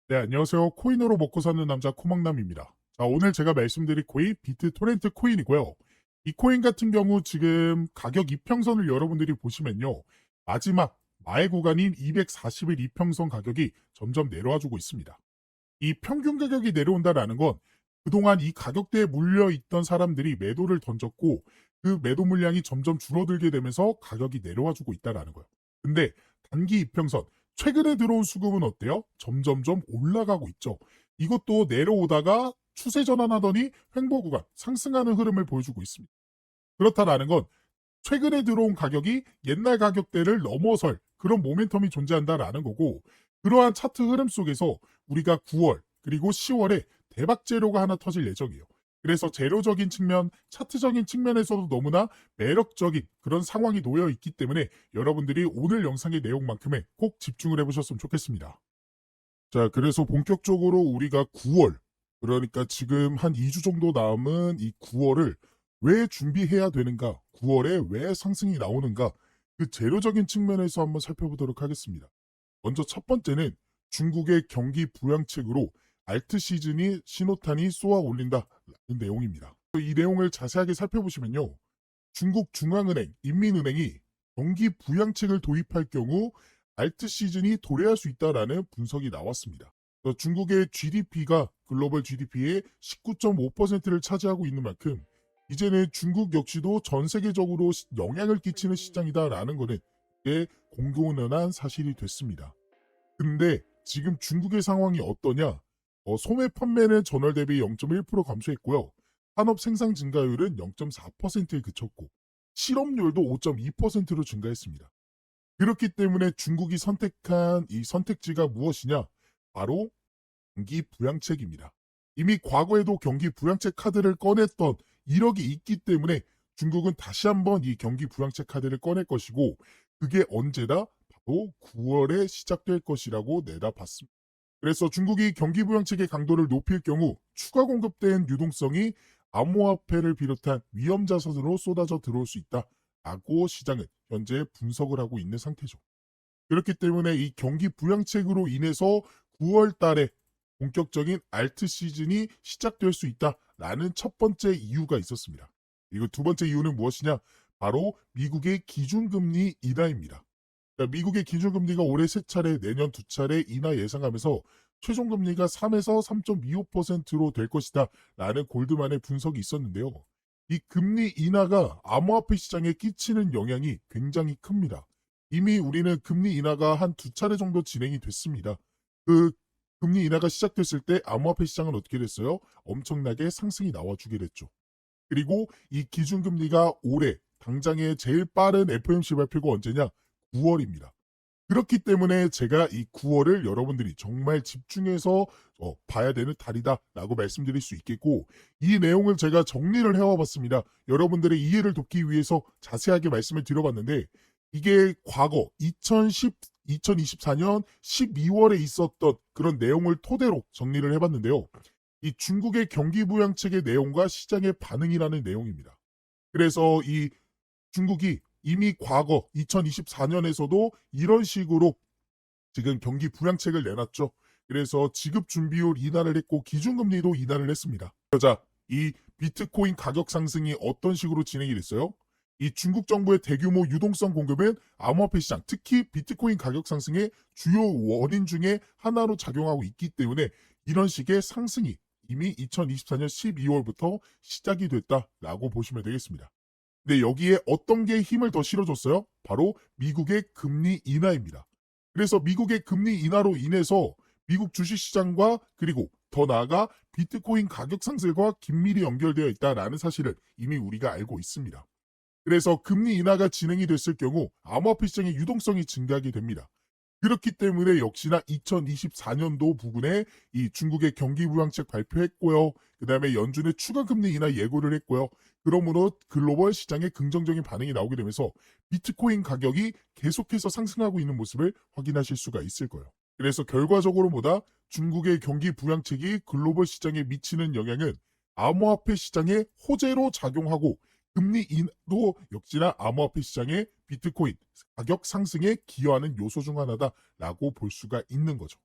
네, 안녕하세요. 코인으로 먹고 사는 남자 코막남입니다. 자, 오늘 제가 말씀드릴 코인 비트토렌트 코인이고요. 이 코인 같은 경우 지금 가격 이평선을 여러분들이 보시면요. 마지막 마의 구간인 240일 이평선 가격이 점점 내려와 주고 있습니다. 이 평균 가격이 내려온다라는 건 그동안 이 가격대에 물려 있던 사람들이 매도를 던졌고 그 매도 물량이 점점 줄어들게 되면서 가격이 내려와 주고 있다라는 거예요. 근데 단기 이평선 최근에 들어온 수급은 어때요? 점점점 올라가고 있죠. 이것도 내려오다가 추세 전환하더니 횡보 구간 상승하는 흐름을 보여주고 있습니다. 그렇다라는 건 최근에 들어온 가격이 옛날 가격대를 넘어설 그런 모멘텀이 존재한다라는 거고, 그러한 차트 흐름 속에서 우리가 9월 그리고 10월에 대박 재료가 하나 터질 예정이에요. 그래서 재료적인 측면, 차트적인 측면에서도 너무나 매력적인 그런 상황이 놓여 있기 때문에 여러분들이 오늘 영상의 내용만큼에 꼭 집중을 해보셨으면 좋겠습니다. 자, 그래서 본격적으로 우리가 9월, 그러니까 지금 한 2주 정도 남은 이 9월을 왜 준비해야 되는가, 9월에 왜 상승이 나오는가, 그 재료적인 측면에서 한번 살펴보도록 하겠습니다. 먼저 첫 번째는 중국의 경기 부양책으로 알트 시즌이 신호탄이 쏘아 올린다라는 내용입니다. 이 내용을 자세하게 살펴보시면요. 중국 중앙은행, 인민은행이 경기 부양책을 도입할 경우 알트 시즌이 도래할 수 있다라는 분석이 나왔습니다. 중국의 GDP가 글로벌 GDP의 19.5%를 차지하고 있는 만큼 이제는 중국 역시도 전 세계적으로 영향을 끼치는 시장이다라는 것은 이게 공공연한 사실이 됐습니다. 근데 지금 중국의 상황이 어떠냐? 소매 판매는 전월 대비 0.1% 감소했고요. 산업 생산 증가율은 0.4%에 그쳤고 실업률도 5.2%로 증가했습니다. 그렇기 때문에 중국이 선택한 이 선택지가 무엇이냐? 바로 경기 부양책입니다. 이미 과거에도 경기 부양책 카드를 꺼냈던 이력이 있기 때문에 중국은 다시 한번 이 경기 부양책 카드를 꺼낼 것이고, 그게 언제다? 바로 9월에 시작될 것이라고 내다봤습니다. 그래서 중국이 경기 부양책의 강도를 높일 경우 추가 공급된 유동성이 암호화폐를 비롯한 위험 자산으로 쏟아져 들어올 수 있다라고 시장은 현재 분석을 하고 있는 상태죠. 그렇기 때문에 이 경기 부양책으로 인해서 9월 달에 본격적인 알트 시즌이 시작될 수 있다라는 첫 번째 이유가 있었습니다. 그리고 두 번째 이유는 무엇이냐? 바로 미국의 기준금리 인하입니다. 그러니까 미국의 기준금리가 올해 세 차례, 내년 두 차례 인하 예상하면서 최종금리가 3에서 3.25%로 될 것이다 라는 골드만의 분석이 있었는데요. 이 금리 인하가 암호화폐 시장에 끼치는 영향이 굉장히 큽니다. 이미 우리는 금리 인하가 한 두 차례 정도 진행이 됐습니다. 그 금리 인하가 시작됐을 때 암호화폐 시장은 어떻게 됐어요? 엄청나게 상승이 나와주게 됐죠. 그리고 이 기준금리가 올해 당장에 제일 빠른 FOMC 발표가 언제냐? 9월입니다. 그렇기 때문에 제가 이 9월을 여러분들이 정말 집중해서 봐야 되는 달이다라고 말씀드릴 수 있겠고, 이 내용을 제가 정리를 해와 봤습니다. 여러분들의 이해를 돕기 위해서 자세하게 말씀을 드려봤는데, 이게 과거 2024년 12월에 있었던 그런 내용을 토대로 정리를 해봤는데요. 이 중국의 경기부양책의 내용과 시장의 반응이라는 내용입니다. 그래서 이 중국이 이미 과거 2024년에서도 이런 식으로 지금 경기 부양책을 내놨죠. 그래서 지급 준비율 인하를 했고 기준금리도 인하를 했습니다. 자, 이 비트코인 가격 상승이 어떤 식으로 진행이 됐어요? 이 중국 정부의 대규모 유동성 공급은 암호화폐 시장, 특히 비트코인 가격 상승의 주요 원인 중에 하나로 작용하고 있기 때문에 이런 식의 상승이 이미 2024년 12월부터 시작이 됐다라고 보시면 되겠습니다. 근데 여기에 어떤 게 힘을 더 실어줬어요? 바로 미국의 금리 인하입니다. 그래서 미국의 금리 인하로 인해서 미국 주식시장과 그리고 더 나아가 비트코인 가격 상승과 긴밀히 연결되어 있다라는 사실을 이미 우리가 알고 있습니다. 그래서 금리 인하가 진행이 됐을 경우 암호화폐 시장의 유동성이 증가하게 됩니다. 그렇기 때문에 역시나 2024년도 부근에 이 중국의 경기부양책 발표했고요. 그 다음에 연준의 추가 금리 인하 예고를 했고요. 그러므로 글로벌 시장에 긍정적인 반응이 나오게 되면서 비트코인 가격이 계속해서 상승하고 있는 모습을 확인하실 수가 있을 거예요. 그래서 결과적으로 보다 중국의 경기 부양책이 글로벌 시장에 미치는 영향은 암호화폐 시장에 호재로 작용하고 금리 인도 역시나 암호화폐 시장의 비트코인 가격 상승에 기여하는 요소 중 하나다라고 볼 수가 있는 거죠.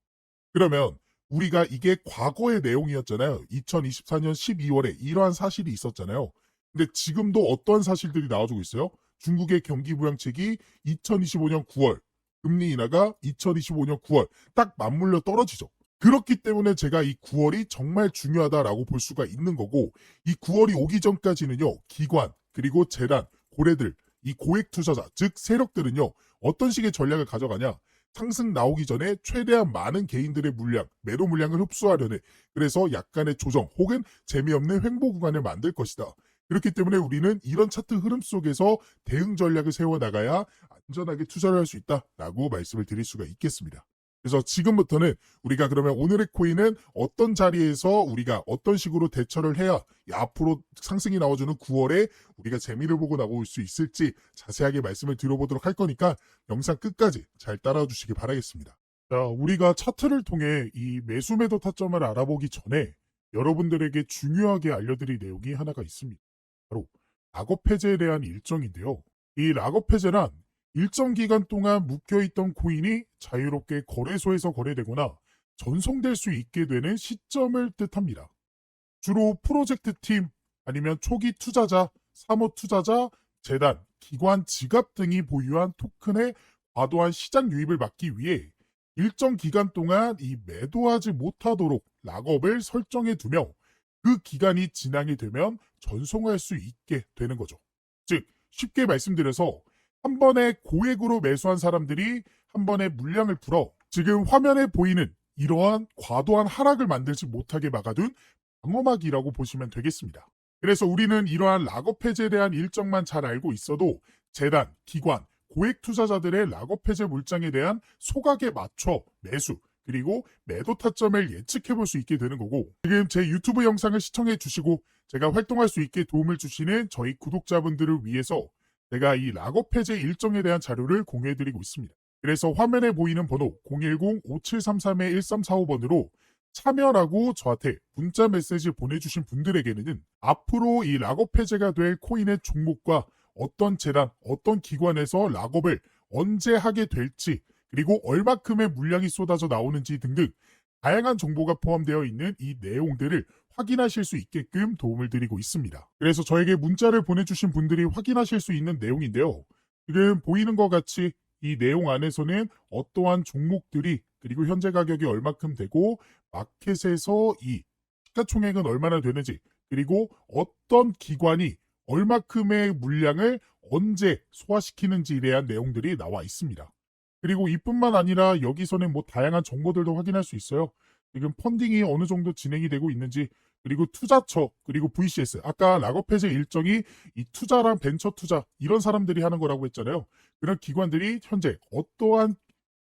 그러면 우리가 이게 과거의 내용이었잖아요. 2024년 12월에 이러한 사실이 있었잖아요. 근데 지금도 어떠한 사실들이 나와주고 있어요? 중국의 경기 부양책이 2025년 9월, 금리 인하가 2025년 9월 딱 맞물려 떨어지죠. 그렇기 때문에 제가 이 9월이 정말 중요하다라고 볼 수가 있는 거고, 이 9월이 오기 전까지는요, 기관, 그리고 재단, 고래들, 이 고액 투자자, 즉 세력들은요, 어떤 식의 전략을 가져가냐? 상승 나오기 전에 최대한 많은 개인들의 물량, 매도 물량을 흡수하려는, 그래서 약간의 조정 혹은 재미없는 횡보 구간을 만들 것이다. 그렇기 때문에 우리는 이런 차트 흐름 속에서 대응 전략을 세워나가야 안전하게 투자를 할 수 있다라고 말씀을 드릴 수가 있겠습니다. 그래서 지금부터는 우리가 그러면 오늘의 코인은 어떤 자리에서 우리가 어떤 식으로 대처를 해야 앞으로 상승이 나와주는 9월에 우리가 재미를 보고 나올 수 있을지 자세하게 말씀을 드려보도록 할 거니까 영상 끝까지 잘 따라와 주시기 바라겠습니다. 자, 우리가 차트를 통해 이 매수 매도 타점을 알아보기 전에 여러분들에게 중요하게 알려드릴 내용이 하나가 있습니다. 바로 락업 해제에 대한 일정인데요. 이 락업 해제란 일정 기간 동안 묶여있던 코인이 자유롭게 거래소에서 거래되거나 전송될 수 있게 되는 시점을 뜻합니다. 주로 프로젝트 팀, 아니면 초기 투자자, 사모 투자자, 재단, 기관, 지갑 등이 보유한 토큰의 과도한 시장 유입을 막기 위해 일정 기간 동안 이 매도하지 못하도록 락업을 설정해 두며 그 기간이 지나게 되면 전송할 수 있게 되는 거죠. 즉, 쉽게 말씀드려서 한 번에 고액으로 매수한 사람들이 한 번에 물량을 풀어 지금 화면에 보이는 이러한 과도한 하락을 만들지 못하게 막아둔 방어막이라고 보시면 되겠습니다. 그래서 우리는 이러한 락업 해제에 대한 일정만 잘 알고 있어도 재단, 기관, 고액 투자자들의 락업 해제 물량에 대한 소각에 맞춰 매수, 그리고 매도 타점을 예측해 볼 수 있게 되는 거고, 지금 제 유튜브 영상을 시청해 주시고 제가 활동할 수 있게 도움을 주시는 저희 구독자분들을 위해서 제가 이 락업 해제 일정에 대한 자료를 공유해 드리고 있습니다. 그래서 화면에 보이는 번호 010-5733-1345번으로 참여라고 저한테 문자 메시지 보내주신 분들에게는 앞으로 이 락업 해제가 될 코인의 종목과 어떤 재단, 어떤 기관에서 락업을 언제 하게 될지, 그리고 얼마큼의 물량이 쏟아져 나오는지 등등 다양한 정보가 포함되어 있는 이 내용들을 확인하실 수 있게끔 도움을 드리고 있습니다. 그래서 저에게 문자를 보내주신 분들이 확인하실 수 있는 내용인데요. 지금 보이는 것 같이 이 내용 안에서는 어떠한 종목들이, 그리고 현재 가격이 얼마큼 되고 마켓에서 이 시가총액은 얼마나 되는지, 그리고 어떤 기관이 얼마큼의 물량을 언제 소화시키는지에 대한 내용들이 나와 있습니다. 그리고 이뿐만 아니라 여기서는 뭐 다양한 정보들도 확인할 수 있어요. 지금 펀딩이 어느 정도 진행이 되고 있는지, 그리고 투자처, 그리고 VCS, 아까 락업 해제 일정이 이 투자랑 벤처 투자 이런 사람들이 하는 거라고 했잖아요. 그런 기관들이 현재 어떠한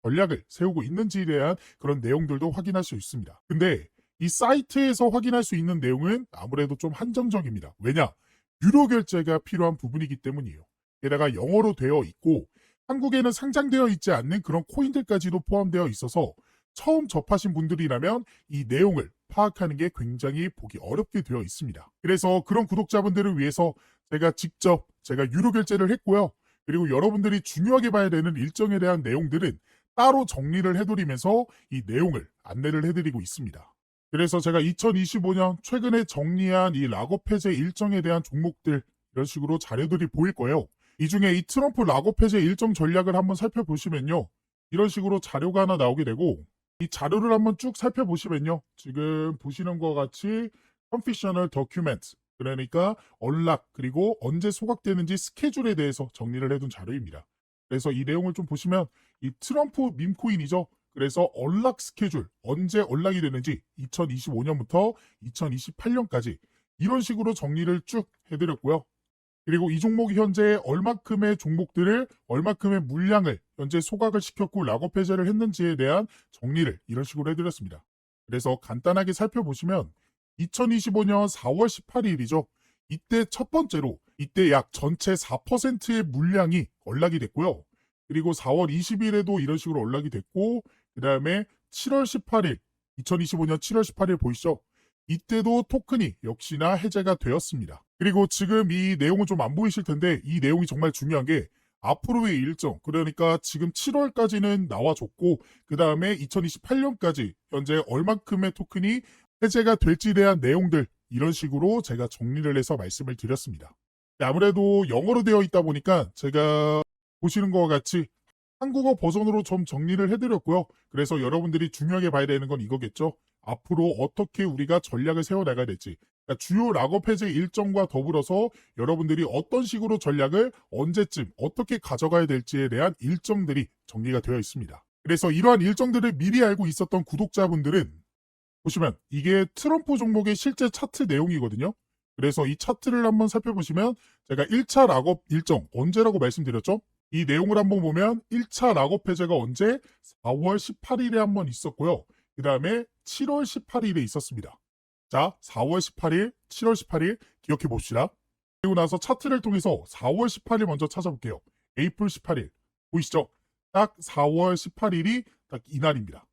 전략을 세우고 있는지에 대한 그런 내용들도 확인할 수 있습니다. 근데 이 사이트에서 확인할 수 있는 내용은 아무래도 좀 한정적입니다. 왜냐? 유료 결제가 필요한 부분이기 때문이에요. 게다가 영어로 되어 있고 한국에는 상장되어 있지 않는 그런 코인들까지도 포함되어 있어서 처음 접하신 분들이라면 이 내용을 파악하는 게 굉장히 보기 어렵게 되어 있습니다. 그래서 그런 구독자분들을 위해서 제가 유료 결제를 했고요. 그리고 여러분들이 중요하게 봐야 되는 일정에 대한 내용들은 따로 정리를 해드리면서 이 내용을 안내를 해드리고 있습니다. 그래서 제가 2025년 최근에 정리한 이 락업 해제 일정에 대한 종목들 이런 식으로 자료들이 보일 거예요. 이 중에 이 트럼프 락업 해제 일정 전략을 한번 살펴보시면요. 이런 식으로 자료가 하나 나오게 되고, 이 자료를 한번 쭉 살펴보시면요. 지금 보시는 것 같이 Confidential Document, 그러니까 언락, 그리고 언제 소각되는지 스케줄에 대해서 정리를 해둔 자료입니다. 그래서 이 내용을 좀 보시면 이 트럼프 밈코인이죠. 그래서 언락 스케줄, 언제 언락이 되는지 2025년부터 2028년까지 이런 식으로 정리를 쭉 해드렸고요. 그리고 이 종목이 현재 얼마큼의 종목들을, 얼마큼의 물량을 현재 소각을 시켰고 락업 해제를 했는지에 대한 정리를 이런 식으로 해드렸습니다. 그래서 간단하게 살펴보시면 2025년 4월 18일이죠. 이때 첫 번째로 이때 약 전체 4%의 물량이 언락이 됐고요. 그리고 4월 20일에도 이런 식으로 언락이 됐고, 그 다음에 7월 18일, 2025년 7월 18일 보이시죠? 이때도 토큰이 역시나 해제가 되었습니다. 그리고 지금 이 내용은 좀 안 보이실 텐데 이 내용이 정말 중요한 게 앞으로의 일정, 그러니까 지금 7월까지는 나와줬고 그 다음에 2028년까지 현재 얼만큼의 토큰이 해제가 될지에 대한 내용들, 이런 식으로 제가 정리를 해서 말씀을 드렸습니다. 아무래도 영어로 되어 있다 보니까 제가 보시는 것과 같이 한국어 버전으로 좀 정리를 해드렸고요. 그래서 여러분들이 중요하게 봐야 되는 건 이거겠죠. 앞으로 어떻게 우리가 전략을 세워나가야 될지. 그러니까 주요 락업 해제 일정과 더불어서 여러분들이 어떤 식으로 전략을 언제쯤 어떻게 가져가야 될지에 대한 일정들이 정리가 되어 있습니다. 그래서 이러한 일정들을 미리 알고 있었던 구독자분들은 보시면 이게 트럼프 종목의 실제 차트 내용이거든요. 그래서 이 차트를 한번 살펴보시면 제가 1차 락업 일정 언제라고 말씀드렸죠? 이 내용을 한번 보면 1차 락업 해제가 언제? 4월 18일에 한번 있었고요. 그 다음에 7월 18일에 있었습니다. 자, 4월 18일, 7월 18일 기억해 봅시다. 그리고 나서 차트를 통해서 4월 18일 먼저 찾아볼게요. 에이플 18일 보이시죠? 딱 4월 18일이 딱 이날입니다.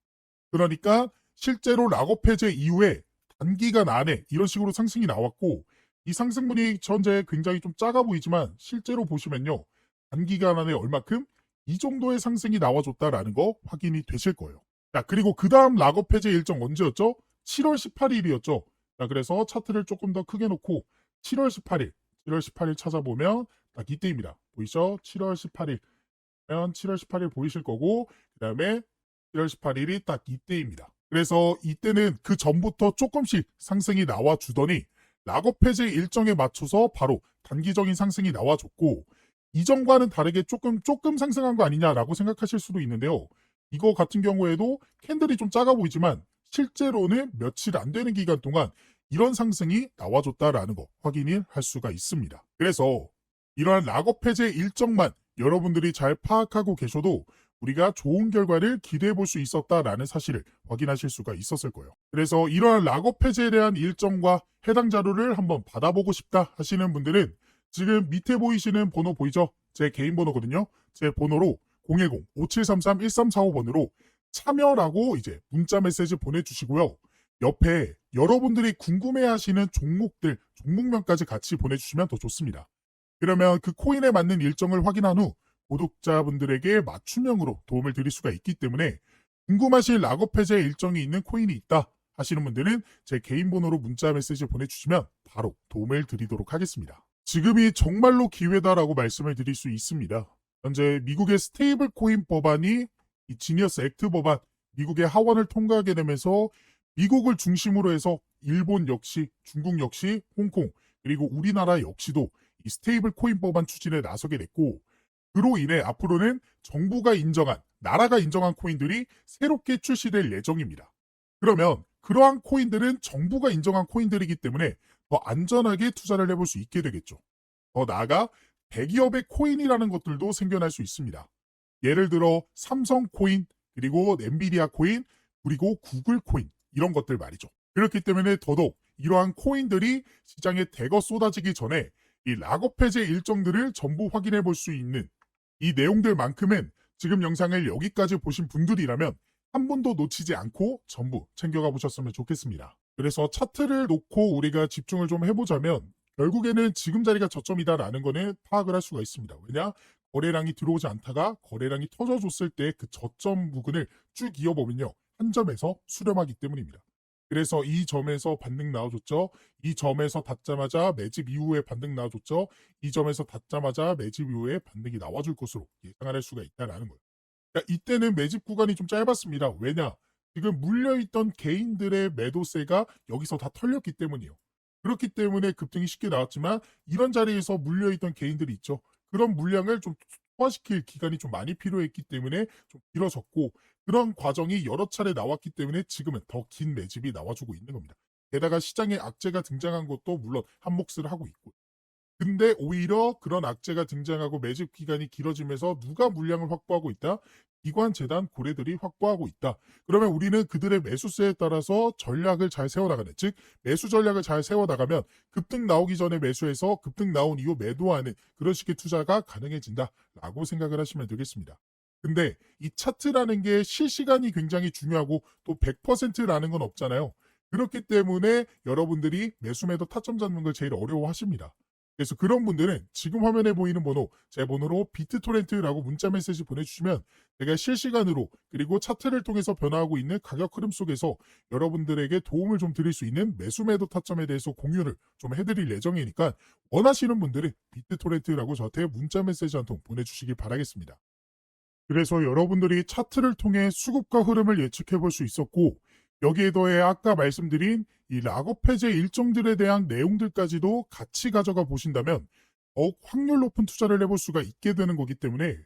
그러니까 실제로 락업 해제 이후에 단기간 안에 이런 식으로 상승이 나왔고, 이 상승분이 현재 굉장히 좀 작아 보이지만 실제로 보시면요, 단기간 안에 얼마큼 이 정도의 상승이 나와줬다라는 거 확인이 되실 거예요. 자, 그리고 그 다음 락업 해제 일정 언제였죠? 7월 18일이었죠. 자, 그래서 차트를 조금 더 크게 놓고 7월 18일 찾아보면 딱 이때입니다. 보이죠? 7월 18일. 7월 18일 보이실 거고, 그 다음에 7월 18일이 딱 이때입니다. 그래서 이때는 그 전부터 조금씩 상승이 나와주더니 락업 해제 일정에 맞춰서 바로 단기적인 상승이 나와줬고, 이전과는 다르게 조금 상승한 거 아니냐라고 생각하실 수도 있는데요. 이거 같은 경우에도 캔들이 좀 작아 보이지만 실제로는 며칠 안 되는 기간 동안 이런 상승이 나와줬다라는 거 확인을 할 수가 있습니다. 그래서 이러한 락업 해제 일정만 여러분들이 잘 파악하고 계셔도 우리가 좋은 결과를 기대해 볼 수 있었다라는 사실을 확인하실 수가 있었을 거예요. 그래서 이러한 락업 해제에 대한 일정과 해당 자료를 한번 받아보고 싶다 하시는 분들은 지금 밑에 보이시는 번호 보이죠? 제 개인 번호거든요. 제 번호로 010-5733-1345번으로 참여라고 이제 문자 메시지 보내주시고요. 옆에 여러분들이 궁금해하시는 종목들, 종목명까지 같이 보내주시면 더 좋습니다. 그러면 그 코인에 맞는 일정을 확인한 후 구독자분들에게 맞춤형으로 도움을 드릴 수가 있기 때문에 궁금하신 락업 해제 일정이 있는 코인이 있다 하시는 분들은 제 개인 번호로 문자 메시지 보내주시면 바로 도움을 드리도록 하겠습니다. 지금이 정말로 기회다라고 말씀을 드릴 수 있습니다. 현재 미국의 스테이블 코인 법안이 이 지니어스 액트 법안, 미국의 하원을 통과하게 되면서 미국을 중심으로 해서 일본 역시, 중국 역시, 홍콩, 그리고 우리나라 역시도 이 스테이블 코인 법안 추진에 나서게 됐고, 그로 인해 앞으로는 정부가 인정한, 나라가 인정한 코인들이 새롭게 출시될 예정입니다. 그러면 그러한 코인들은 정부가 인정한 코인들이기 때문에 더 안전하게 투자를 해볼 수 있게 되겠죠. 더 나아가 대기업의 코인이라는 것들도 생겨날 수 있습니다. 예를 들어 삼성 코인, 그리고 엔비디아 코인, 그리고 구글 코인, 이런 것들 말이죠. 그렇기 때문에 더더욱 이러한 코인들이 시장에 대거 쏟아지기 전에 이 락업 해제 일정들을 전부 확인해 볼 수 있는 이 내용들만큼은 지금 영상을 여기까지 보신 분들이라면 한 번도 놓치지 않고 전부 챙겨가 보셨으면 좋겠습니다. 그래서 차트를 놓고 우리가 집중을 좀 해보자면 결국에는 지금 자리가 저점이다라는 거는 파악을 할 수가 있습니다. 왜냐? 거래량이 들어오지 않다가 거래량이 터져줬을 때 그 저점 부근을 쭉 이어보면요, 한 점에서 수렴하기 때문입니다. 그래서 이 점에서 반등 나와줬죠. 이 점에서 닿자마자 매집 이후에 반등 나와줬죠. 이 점에서 닿자마자 매집 이후에 반등이 나와줄 것으로 예상을 할 수가 있다는 거예요. 그러니까 이때는 매집 구간이 좀 짧았습니다. 왜냐? 지금 물려있던 개인들의 매도세가 여기서 다 털렸기 때문이에요. 그렇기 때문에 급등이 쉽게 나왔지만 이런 자리에서 물려있던 개인들이 있죠. 그런 물량을 좀 소화시킬 기간이 좀 많이 필요했기 때문에 좀 길어졌고, 그런 과정이 여러 차례 나왔기 때문에 지금은 더 긴 매집이 나와주고 있는 겁니다. 게다가 시장에 악재가 등장한 것도 물론 한 몫을 하고 있고, 근데 오히려 그런 악재가 등장하고 매집 기간이 길어지면서 누가 물량을 확보하고 있다? 기관, 재단, 고래들이 확보하고 있다. 그러면 우리는 그들의 매수세에 따라서 전략을 잘 세워나가는, 즉 매수 전략을 잘 세워나가면 급등 나오기 전에 매수해서 급등 나온 이후 매도하는 그런 식의 투자가 가능해진다라고 생각을 하시면 되겠습니다. 근데 이 차트라는 게 실시간이 굉장히 중요하고 또 100%라는 건 없잖아요. 그렇기 때문에 여러분들이 매수 매도 타점 잡는 걸 제일 어려워하십니다. 그래서 그런 분들은 지금 화면에 보이는 번호, 제 번호로 비트토렌트라고 문자 메시지 보내주시면 제가 실시간으로 그리고 차트를 통해서 변화하고 있는 가격 흐름 속에서 여러분들에게 도움을 좀 드릴 수 있는 매수 매도 타점에 대해서 공유를 좀 해드릴 예정이니까 원하시는 분들은 비트토렌트라고 저한테 문자 메시지 한 통 보내주시기 바라겠습니다. 그래서 여러분들이 차트를 통해 수급과 흐름을 예측해 볼 수 있었고 여기에 더해 아까 말씀드린 이 락업 해제 일정들에 대한 내용들까지도 같이 가져가 보신다면 더욱 확률 높은 투자를 해볼 수가 있게 되는 거기 때문에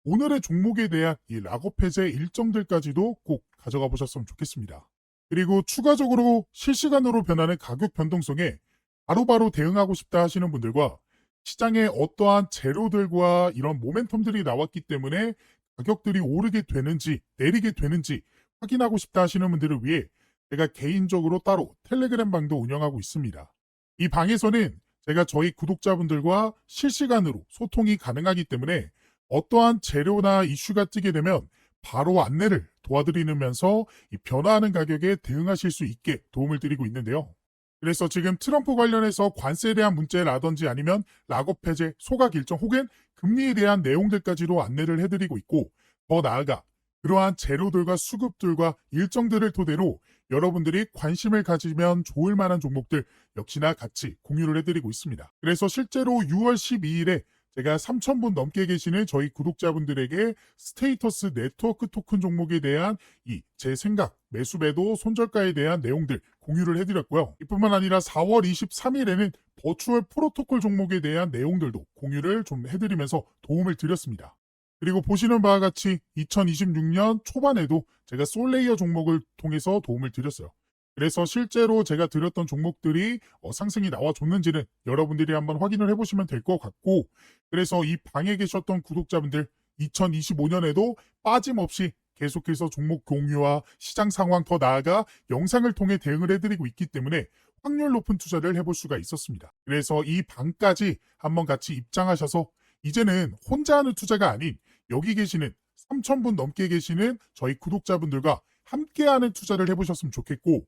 오늘의 종목에 대한 이 락업 해제 일정들까지도 꼭 가져가 보셨으면 좋겠습니다. 그리고 추가적으로 실시간으로 변하는 가격 변동성에 바로바로 대응하고 싶다 하시는 분들과 시장에 어떠한 재료들과 이런 모멘텀들이 나왔기 때문에 가격들이 오르게 되는지 내리게 되는지 확인하고 싶다 하시는 분들을 위해 제가 개인적으로 따로 텔레그램 방도 운영하고 있습니다. 이 방에서는 제가 저희 구독자분들과 실시간으로 소통이 가능하기 때문에 어떠한 재료나 이슈가 뜨게 되면 바로 안내를 도와드리면서 이 변화하는 가격에 대응하실 수 있게 도움을 드리고 있는데요. 그래서 지금 트럼프 관련해서 관세에 대한 문제라든지 아니면 락업 해제, 소각 일정 혹은 금리에 대한 내용들까지도 안내를 해드리고 있고 더 나아가 그러한 재료들과 수급들과 일정들을 토대로 여러분들이 관심을 가지면 좋을 만한 종목들 역시나 같이 공유를 해드리고 있습니다. 그래서 실제로 6월 12일에 제가 3,000분 넘게 계시는 저희 구독자분들에게 스테이터스 네트워크 토큰 종목에 대한 이 제 생각, 매수 매도, 손절가에 대한 내용들 공유를 해드렸고요. 이뿐만 아니라 4월 23일에는 버추얼 프로토콜 종목에 대한 내용들도 공유를 좀 해드리면서 도움을 드렸습니다. 그리고 보시는 바와 같이 2026년 초반에도 제가 솔레이어 종목을 통해서 도움을 드렸어요. 그래서 실제로 제가 드렸던 종목들이 상승이 나와줬는지는 여러분들이 한번 확인을 해보시면 될 것 같고 그래서 이 방에 계셨던 구독자분들 2025년에도 빠짐없이 계속해서 종목 공유와 시장 상황 더 나아가 영상을 통해 대응을 해드리고 있기 때문에 확률 높은 투자를 해볼 수가 있었습니다. 그래서 이 방까지 한번 같이 입장하셔서 이제는 혼자 하는 투자가 아닌 여기 계시는 3,000분 넘게 계시는 저희 구독자분들과 함께하는 투자를 해보셨으면 좋겠고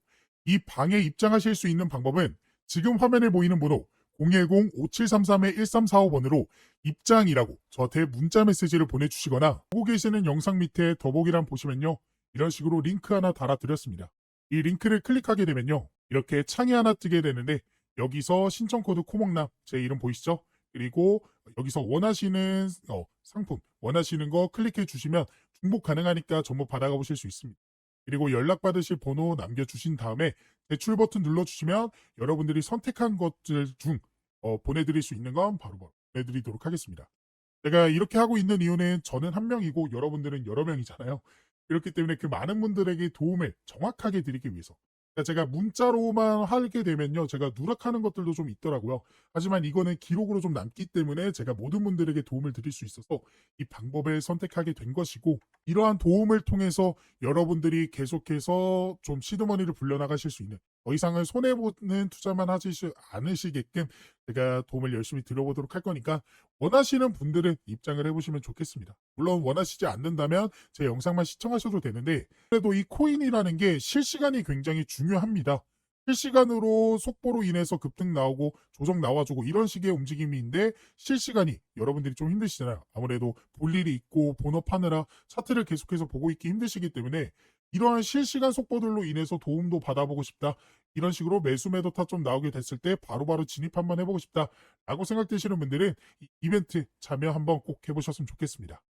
이 방에 입장하실 수 있는 방법은 지금 화면에 보이는 번호 010-5733-1345번으로 입장이라고 저한테 문자 메시지를 보내주시거나 보고 계시는 영상 밑에 더보기란 보시면요. 이런 식으로 링크 하나 달아드렸습니다. 이 링크를 클릭하게 되면요. 이렇게 창이 하나 뜨게 되는데 여기서 신청코드 코먹남 제 이름 보이시죠? 그리고 여기서 원하시는 상품 원하시는 거 클릭해 주시면 중복 가능하니까 전부 받아가 보실 수 있습니다. 그리고 연락받으실 번호 남겨주신 다음에 제출 버튼 눌러주시면 여러분들이 선택한 것들 중 보내드릴 수 있는 건 바로 보내드리도록 하겠습니다. 제가 이렇게 하고 있는 이유는 저는 한 명이고 여러분들은 여러 명이잖아요. 그렇기 때문에 그 많은 분들에게 도움을 정확하게 드리기 위해서 제가 문자로만 하게 되면요. 제가 누락하는 것들도 좀 있더라고요. 하지만 이거는 기록으로 좀 남기 때문에 제가 모든 분들에게 도움을 드릴 수 있어서 이 방법을 선택하게 된 것이고 이러한 도움을 통해서 여러분들이 계속해서 좀 시드머니를 불려나가실 수 있는 더 이상은 손해보는 투자만 하지 않으시게끔 제가 도움을 열심히 드려보도록 할 거니까 원하시는 분들은 입장을 해보시면 좋겠습니다. 물론 원하시지 않는다면 제 영상만 시청하셔도 되는데 그래도 이 코인이라는 게 실시간이 굉장히 중요합니다. 실시간으로 속보로 인해서 급등 나오고 조정 나와주고 이런 식의 움직임인데 실시간이 여러분들이 좀 힘드시잖아요. 아무래도 볼 일이 있고 본업하느라 차트를 계속해서 보고 있기 힘드시기 때문에 이러한 실시간 속보들로 인해서 도움도 받아보고 싶다. 이런 식으로 매수 매도 타점 나오게 됐을 때 바로바로 진입 한번 해보고 싶다. 라고 생각되시는 분들은 이 이벤트 참여 한번 꼭 해보셨으면 좋겠습니다.